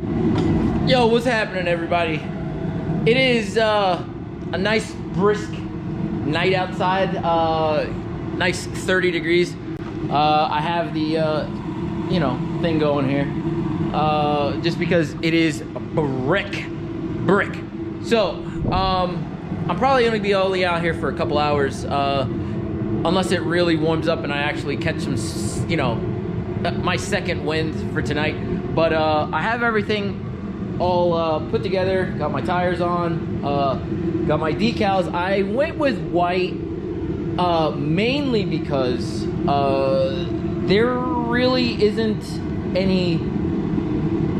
Yo, what's happening, everybody? It is a nice brisk night outside, nice 30 degrees. I have the thing going here, just because it is brick. So I'm probably gonna be only out here for a couple hours, unless it really warms up and I actually catch some, my second wind for tonight. But I have everything all put together, got my tires on, got my decals. I went with white mainly because there really isn't any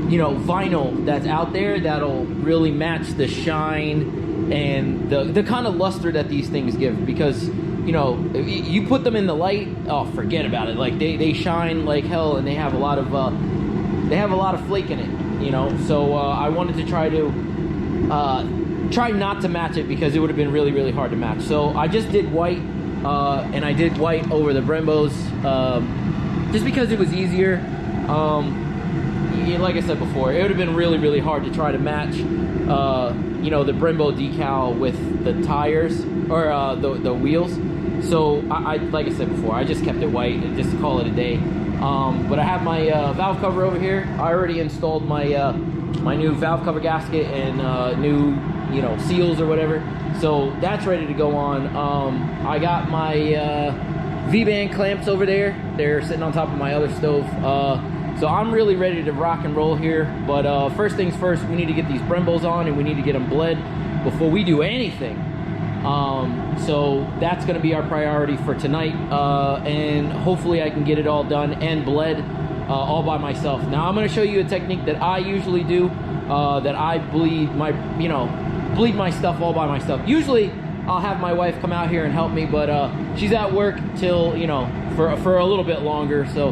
vinyl that's out there that'll really match the shine and the kind of luster that these things give, because you put them in the light, oh, forget about it. Like they shine like hell, and they have a lot of flake in it. So I wanted to try not to match it, because it would have been really hard to match. So I just did white, and I did white over the Brembos, just because it was easier. Like I said before, it would have been really hard to try to match the Brembo decal with the tires or the wheels. So I like I said before, I just kept it white and just call it a day. But I have my valve cover over here. I already installed my my new valve cover gasket and new seals or whatever. So that's ready to go on. I got my V-band clamps over there. They're sitting on top of my other stove. So I'm really ready to rock and roll here. But first things first, we need to get these Brembos on, and we need to get them bled before we do anything. So that's going to be our priority for tonight, and hopefully I can get it all done and bled all by myself. Now I'm going to show you a technique that I usually do, that I bleed my stuff all by myself. Usually I'll have my wife come out here and help me, but she's at work till for a little bit longer, so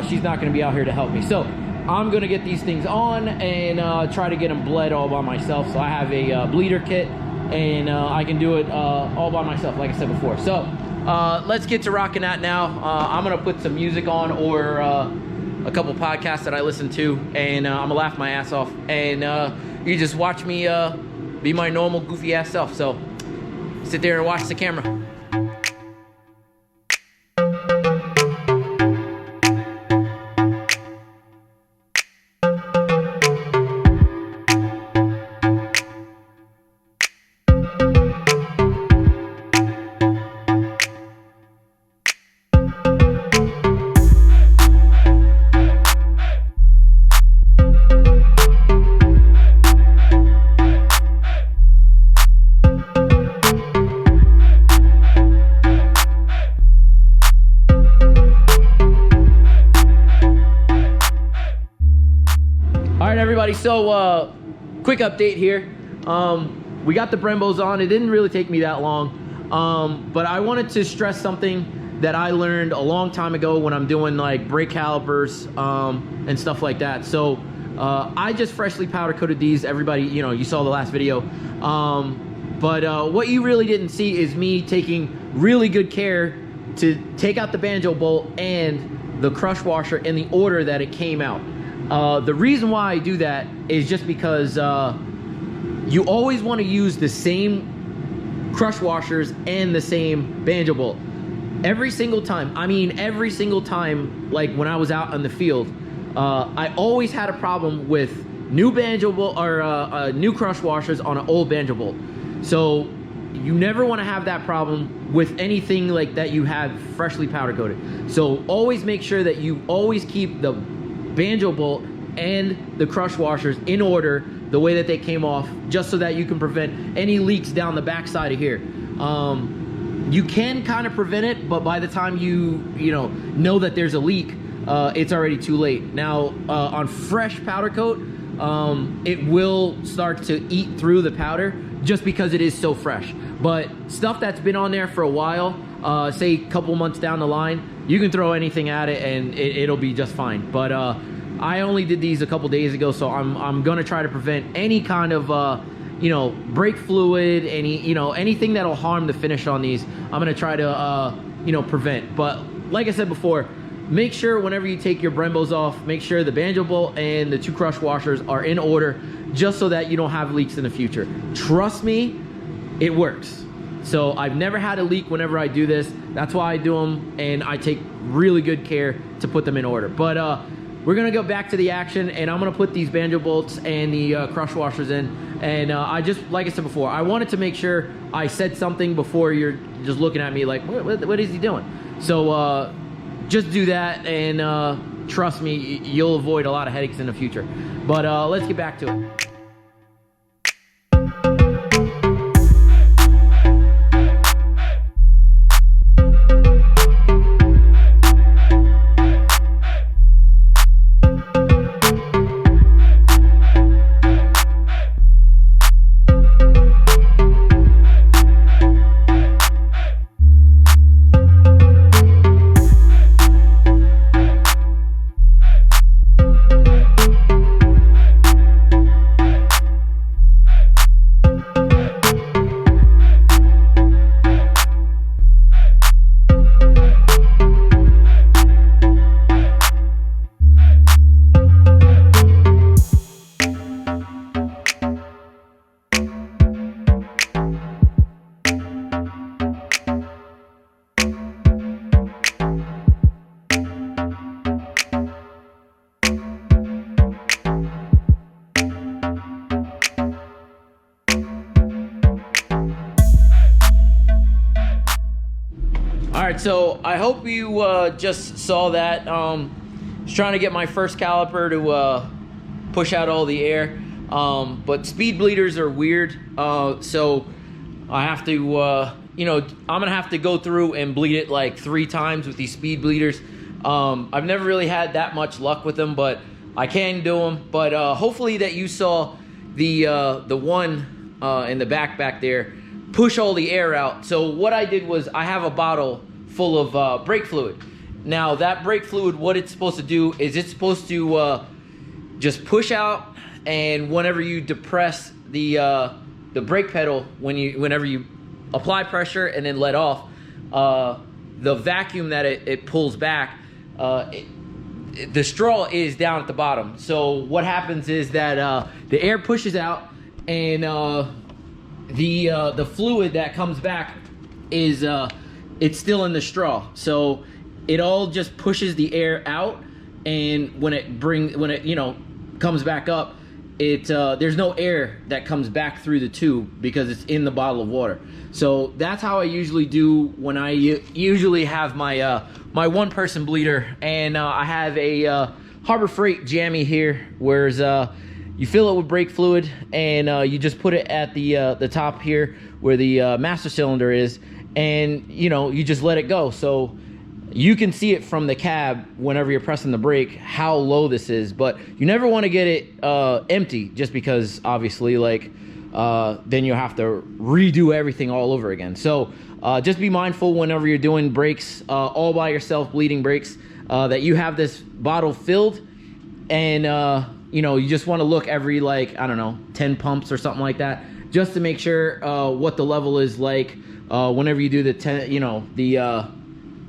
she's not going to be out here to help me. So I'm going to get these things on and try to get them bled all by myself. So I have a bleeder kit, and I can do it all by myself, like I said before. So let's get to rocking that now. I'm gonna put some music on, or a couple podcasts that I listen to, and I'm gonna laugh my ass off, and you just watch me be my normal goofy ass self. So sit there and watch the camera. Everybody, so quick update here. We got the Brembos on. It didn't really take me that long, but I wanted to stress something that I learned a long time ago when I'm doing like brake calipers and stuff like that. So I just freshly powder coated these. Everybody, you saw the last video, but what you really didn't see is me taking really good care to take out the banjo bolt and the crush washer in the order that it came out. The reason why I do that is just because you always want to use the same crush washers and the same banjo bolt. Every single time, like when I was out in the field, I always had a problem with new banjo bolt or new crush washers on an old banjo bolt. So you never want to have that problem with anything like that you have freshly powder coated. So always make sure that you always keep the banjo bolt and the crush washers in order the way that they came off, just so that you can prevent any leaks down the backside of here. You can kind of prevent it, but by the time you know that there's a leak, it's already too late. Now on fresh powder coat, it will start to eat through the powder just because it is so fresh. But stuff that's been on there for a while, say a couple months down the line, you can throw anything at it and it'll be just fine. But I only did these a couple days ago, so I'm gonna try to prevent any kind of brake fluid, anything that'll harm the finish on these. I'm gonna try to prevent. But like I said before, make sure whenever you take your Brembos off, make sure the banjo bolt and the 2 crush washers are in order, just so that you don't have leaks in the future. Trust me, it works. So I've never had a leak whenever I do this. That's why I do them, and I take really good care to put them in order. But we're gonna go back to the action, and I'm gonna put these banjo bolts and the crush washers in. And I just, like I said before, I wanted to make sure I said something before you're just looking at me like, what is he doing? So just do that, and trust me, you'll avoid a lot of headaches in the future. But let's get back to it. All right, so I hope you just saw that. I was trying to get my first caliper to push out all the air, but speed bleeders are weird, so I have to, you know, I'm gonna have to go through and bleed it like 3 times with these speed bleeders. I've never really had that much luck with them, but I can do them. But hopefully that you saw the one in the back there push all the air out. So what I did was I have a bottle full of brake fluid. Now that brake fluid, what it's supposed to do is it's supposed to just push out, and whenever you depress the brake pedal, whenever you apply pressure and then let off, the vacuum that it pulls back, the straw is down at the bottom. So what happens is that the air pushes out, and the fluid that comes back is it's still in the straw. So it all just pushes the air out, and when it you know comes back up, there's no air that comes back through the tube because it's in the bottle of water. So that's how I usually do when I usually have my my one-person bleeder. And I have a Harbor Freight jammy here, whereas you fill it with brake fluid, and you just put it at the top here where the master cylinder is, and you know, you just let it go. So you can see it from the cab whenever you're pressing the brake how low this is, but you never want to get it empty, just because obviously like then you'll have to redo everything all over again. So just be mindful whenever you're doing brakes all by yourself, bleeding brakes, that you have this bottle filled, and you know, you just want to look every, like, I don't know, 10 pumps or something like that, just to make sure what the level is like whenever you do the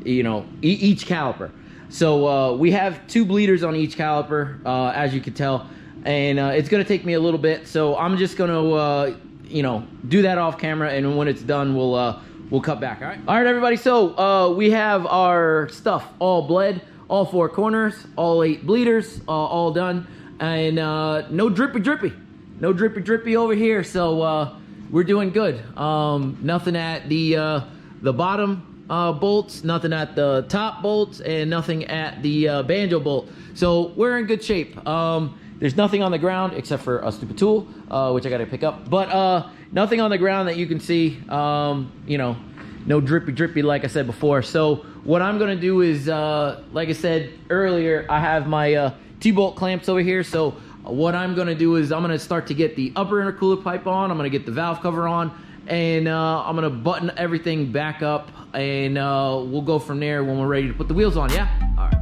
each caliper. So we have 2 bleeders on each caliper, as you can tell, and it's gonna take me a little bit. So I'm just gonna you know, do that off camera, and when it's done, we'll cut back. All right, everybody. So we have our stuff all bled, all 4 corners, all 8 bleeders, all done, and no drippy over here. So we're doing good. Nothing at the bottom bolts, nothing at the top bolts, and nothing at the banjo bolt. So we're in good shape. There's nothing on the ground except for a stupid tool, which I gotta pick up, but nothing on the ground that you can see. You know, no drippy like I said before. So what I'm gonna do is, like I said earlier, I have my T-bolt clamps over here. So what I'm gonna do is I'm gonna start to get the upper intercooler pipe on, I'm gonna get the valve cover on, and I'm gonna button everything back up, and we'll go from there when we're ready to put the wheels on. Yeah? All right.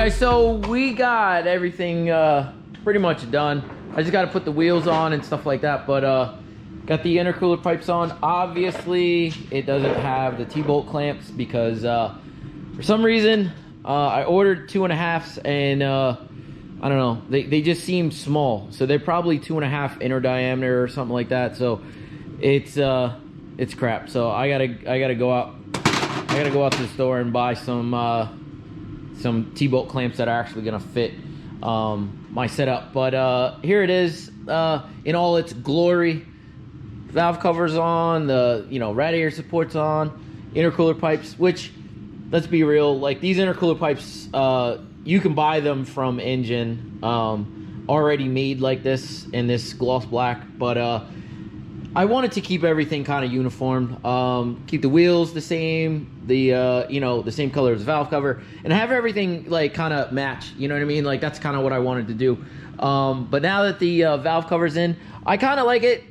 guys, so we got everything pretty much done. I just got to put the wheels on and stuff like that, but got the intercooler pipes on. Obviously, it doesn't have the T-bolt clamps because for some reason I ordered 2.5s and I don't know, they just seem small, so they're probably 2.5 inner diameter or something like that. So it's crap. So I gotta go out to the store and buy some T-bolt clamps that are actually gonna fit my setup. But here it is in all its glory. Valve covers on, the radiator supports on, intercooler pipes, which, let's be real, like these intercooler pipes, you can buy them from Engine already made like this in this gloss black, but I wanted to keep everything kind of uniform, keep the wheels the same, the same color as the valve cover, and have everything like kind of match, you know what I mean? Like that's kind of what I wanted to do. But now that the valve cover's in, I kind of like it.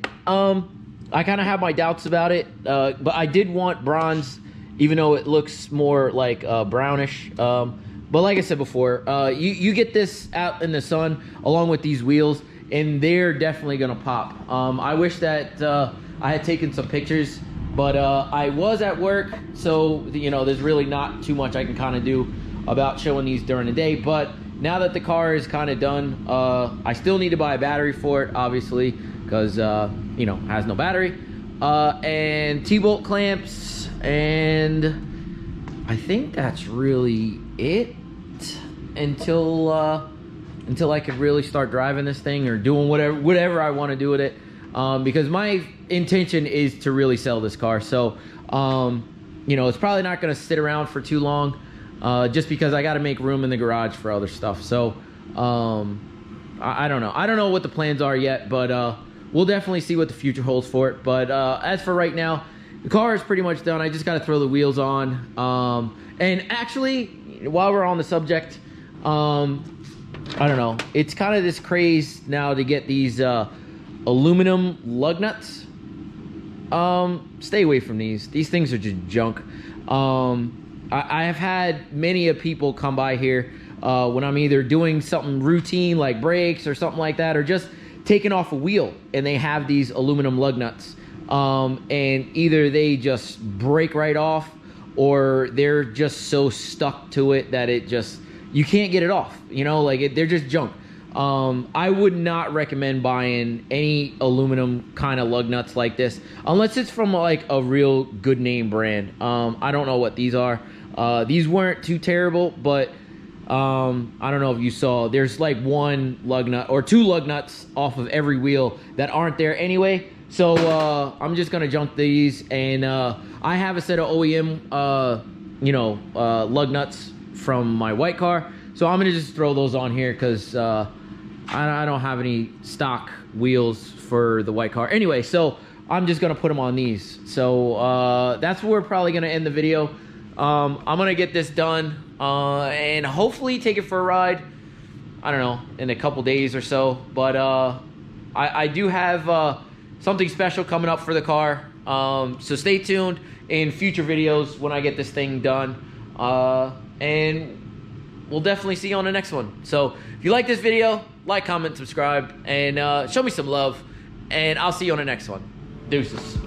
I kind of have my doubts about it, but I did want bronze, even though it looks more like brownish. But like I said before, you get this out in the sun along with these wheels, and they're definitely gonna pop. I wish that I had taken some pictures, but I was at work, so there's really not too much I can kind of do about showing these during the day. But now that the car is kind of done, I still need to buy a battery for it, obviously, because has no battery, and T-bolt clamps, and I think that's really it until I could really start driving this thing or doing whatever I want to do with it, because my intention is to really sell this car. So it's probably not going to sit around for too long, just because I got to make room in the garage for other stuff. So I don't know what the plans are yet, but we'll definitely see what the future holds for it. But as for right now, the car is pretty much done. I just got to throw the wheels on. And actually, while we're on the subject, I don't know, it's kind of this craze now to get these aluminum lug nuts. Stay away from these. These things are just junk. I have had many of people come by here when I'm either doing something routine like brakes or something like that, or just taking off a wheel, and they have these aluminum lug nuts, and either they just break right off, or they're just so stuck to it that you can't get it off, they're just junk. I would not recommend buying any aluminum kind of lug nuts like this unless it's from like a real good name brand. I don't know what these are. These weren't too terrible, but I don't know if you saw, there's like one lug nut or two lug nuts off of every wheel that aren't there anyway. So I'm just gonna junk these, and I have a set of OEM lug nuts from my white car, so I'm gonna just throw those on here because I don't have any stock wheels for the white car anyway, so I'm just gonna put them on these. So that's where we're probably gonna end the video. I'm gonna get this done and hopefully take it for a ride, I don't know, in a couple days or so. But I do have something special coming up for the car, so stay tuned in future videos when I get this thing done, and we'll definitely see you on the next one. So if you like this video, like, comment, subscribe, and show me some love, and I'll see you on the next one. Deuces.